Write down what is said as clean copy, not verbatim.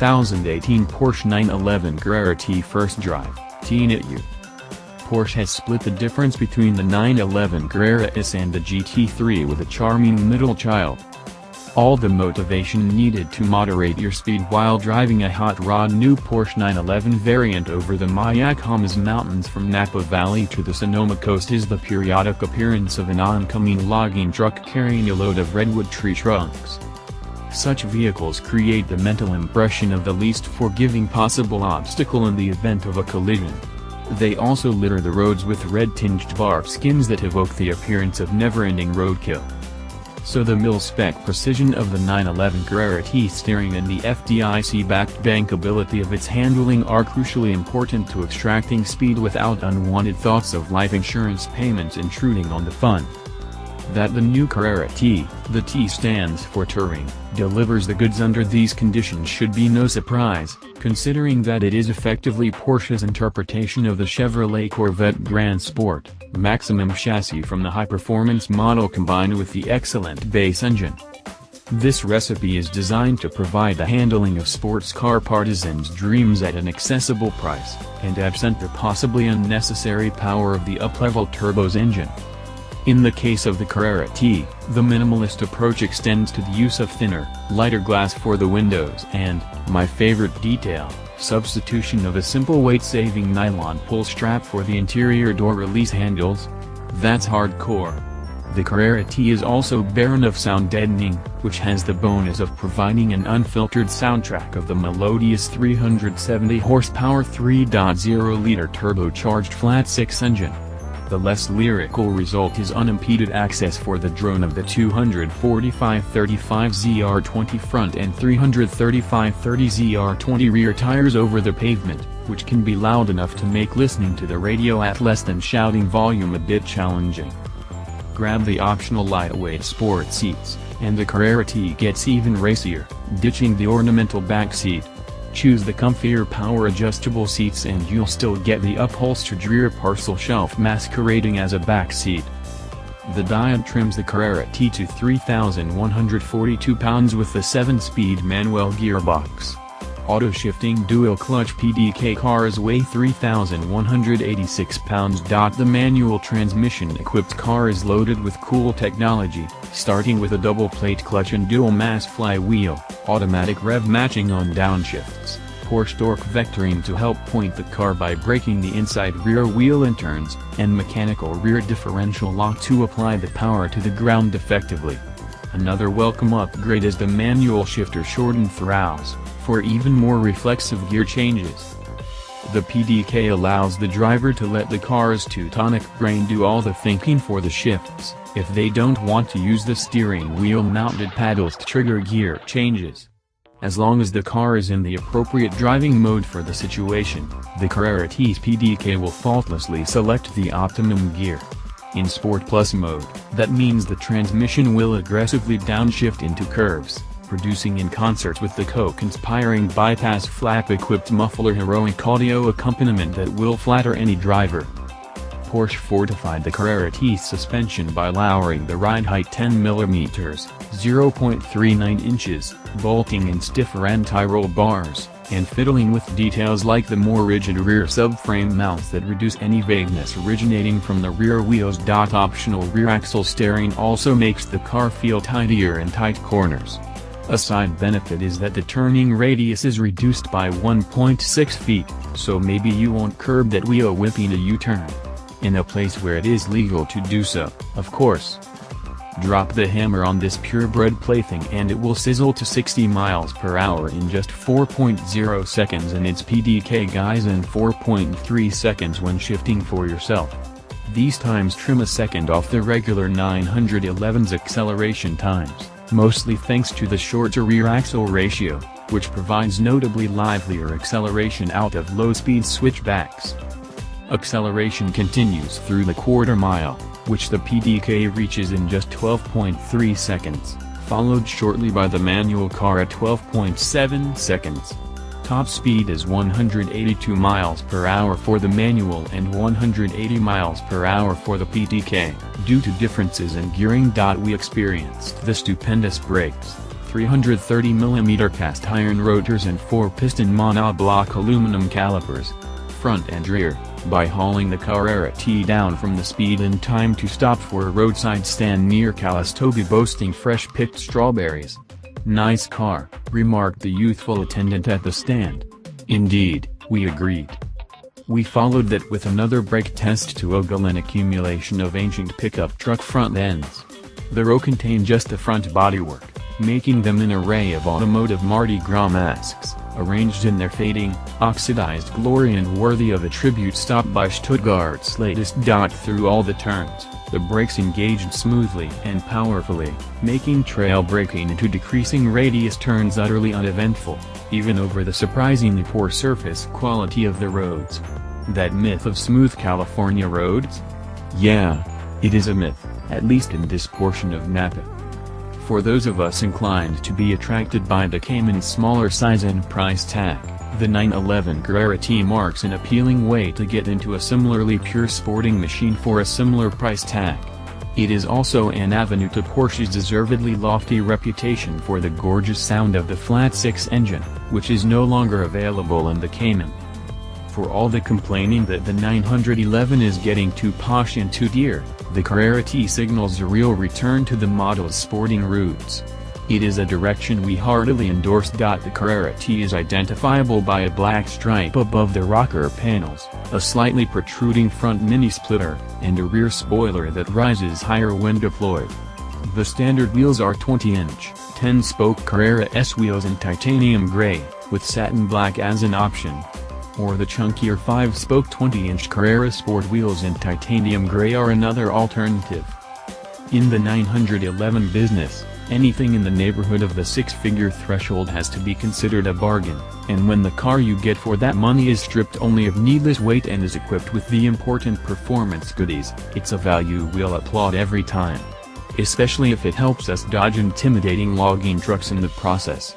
2018 Porsche 911 Carrera T First Drive, T-NITU. Porsche has split the difference between the 911 Carrera S and the GT3 with a charming middle child. All the motivation needed to moderate your speed while driving a hot rod new Porsche 911 variant over the Mayacamas Mountains from Napa Valley to the Sonoma coast is the periodic appearance of an oncoming logging truck carrying a load of redwood tree trunks. Such vehicles create the mental impression of the least forgiving possible obstacle in the event of a collision. They also litter the roads with red-tinged bark skins that evoke the appearance of never-ending roadkill. So the mil-spec precision of the 911 Carrera T steering and the FDIC-backed bankability of its handling are crucially important to extracting speed without unwanted thoughts of life insurance payments intruding on the fun. That the new Carrera T, the T stands for touring, delivers the goods under these conditions should be no surprise, considering that it is effectively Porsche's interpretation of the Chevrolet Corvette Grand Sport maximum chassis from the high-performance model combined with the excellent base engine. This recipe is designed to provide the handling of sports car partisans' dreams at an accessible price, and absent the possibly unnecessary power of the up-level turbo's engine. In the case of the Carrera T, the minimalist approach extends to the use of thinner, lighter glass for the windows and, my favorite detail, substitution of a simple weight-saving nylon pull strap for the interior door release handles. That's hardcore. The Carrera T is also barren of sound deadening, which has the bonus of providing an unfiltered soundtrack of the melodious 370 horsepower 3.0-liter turbocharged flat-six engine. The less lyrical result is unimpeded access for the drone of the 245/35 ZR20 front and 335/30 ZR20 rear tires over the pavement, which can be loud enough to make listening to the radio at less than shouting volume a bit challenging. Grab the optional lightweight sport seats, and the Carrera T gets even racier, ditching the ornamental back seat. Choose the comfier power-adjustable seats and you'll still get the upholstered rear parcel shelf masquerading as a back seat. The Diet trims the Carrera T to 3,142 pounds with the 7-speed manual gearbox. Auto-shifting dual-clutch PDK cars weigh 3,186 pounds. The manual transmission-equipped car is loaded with cool technology, starting with a double-plate clutch and dual-mass flywheel, automatic rev matching on downshifts, Porsche torque vectoring to help point the car by braking the inside rear wheel in turns, and mechanical rear differential lock to apply the power to the ground effectively. Another welcome upgrade is the manual shifter shortened throws, for even more reflexive gear changes. The PDK allows the driver to let the car's Teutonic brain do all the thinking for the shifts, if they don't want to use the steering wheel-mounted paddles to trigger gear changes. As long as the car is in the appropriate driving mode for the situation, the Carrera T's PDK will faultlessly select the optimum gear. In Sport Plus mode, that means the transmission will aggressively downshift into curves, producing in concert with the co-conspiring bypass flap-equipped muffler heroic audio accompaniment that will flatter any driver. Porsche fortified the Carrera T's suspension by lowering the ride height 10 mm (0.39 inches), bolting in stiffer anti-roll bars, and fiddling with details like the more rigid rear subframe mounts that reduce any vagueness originating from the rear wheels. Optional rear axle steering also makes the car feel tidier in tight corners. A side benefit is that the turning radius is reduced by 1.6 feet, so maybe you won't curb that wheel whipping a U-turn. In a place where it is legal to do so, of course. Drop the hammer on this purebred plaything and it will sizzle to 60 miles per hour in just 4.0 seconds and its PDK guys in 4.3 seconds when shifting for yourself. These times trim a second off the regular 911's acceleration times, mostly thanks to the shorter rear axle ratio, which provides notably livelier acceleration out of low-speed switchbacks. Acceleration continues through the quarter mile, which the PDK reaches in just 12.3 seconds, followed shortly by the manual car at 12.7 seconds. Top speed is 182 miles per hour for the manual and 180 miles per hour for the PDK, due to differences in gearing. We experienced the stupendous brakes, 330mm cast iron rotors and 4-piston monoblock aluminum calipers, front and rear, by hauling the Carrera T down from the speed in time to stop for a roadside stand near Calistoga boasting fresh-picked strawberries. "Nice car," remarked the youthful attendant at the stand. Indeed, we agreed. We followed that with another brake test to ogle an accumulation of ancient pickup truck front ends. The row contained just the front bodywork, making them an array of automotive Mardi Gras masks, arranged in their fading, oxidized glory and worthy of a tribute stop by Stuttgart's latest. Through all the turns, the brakes engaged smoothly and powerfully, making trail braking into decreasing radius turns utterly uneventful, even over the surprisingly poor surface quality of the roads. That myth of smooth California roads? Yeah, it is a myth, at least in this portion of Napa. For those of us inclined to be attracted by the Cayman's smaller size and price tag, the 911 Carrera T marks an appealing way to get into a similarly pure sporting machine for a similar price tag. It is also an avenue to Porsche's deservedly lofty reputation for the gorgeous sound of the flat-six engine, which is no longer available in the Cayman. For all the complaining that the 911 is getting too posh and too dear, the Carrera T signals a real return to the model's sporting roots. It is a direction we heartily endorse. The Carrera T is identifiable by a black stripe above the rocker panels, a slightly protruding front mini-splitter, and a rear spoiler that rises higher when deployed. The standard wheels are 20-inch, 10-spoke Carrera S wheels in titanium gray, with satin black as an option. Or the chunkier 5-spoke 20-inch Carrera Sport wheels in titanium gray are another alternative. In the 911 business, anything in the neighborhood of the six-figure threshold has to be considered a bargain, and when the car you get for that money is stripped only of needless weight and is equipped with the important performance goodies, it's a value we'll applaud every time. Especially if it helps us dodge intimidating logging trucks in the process.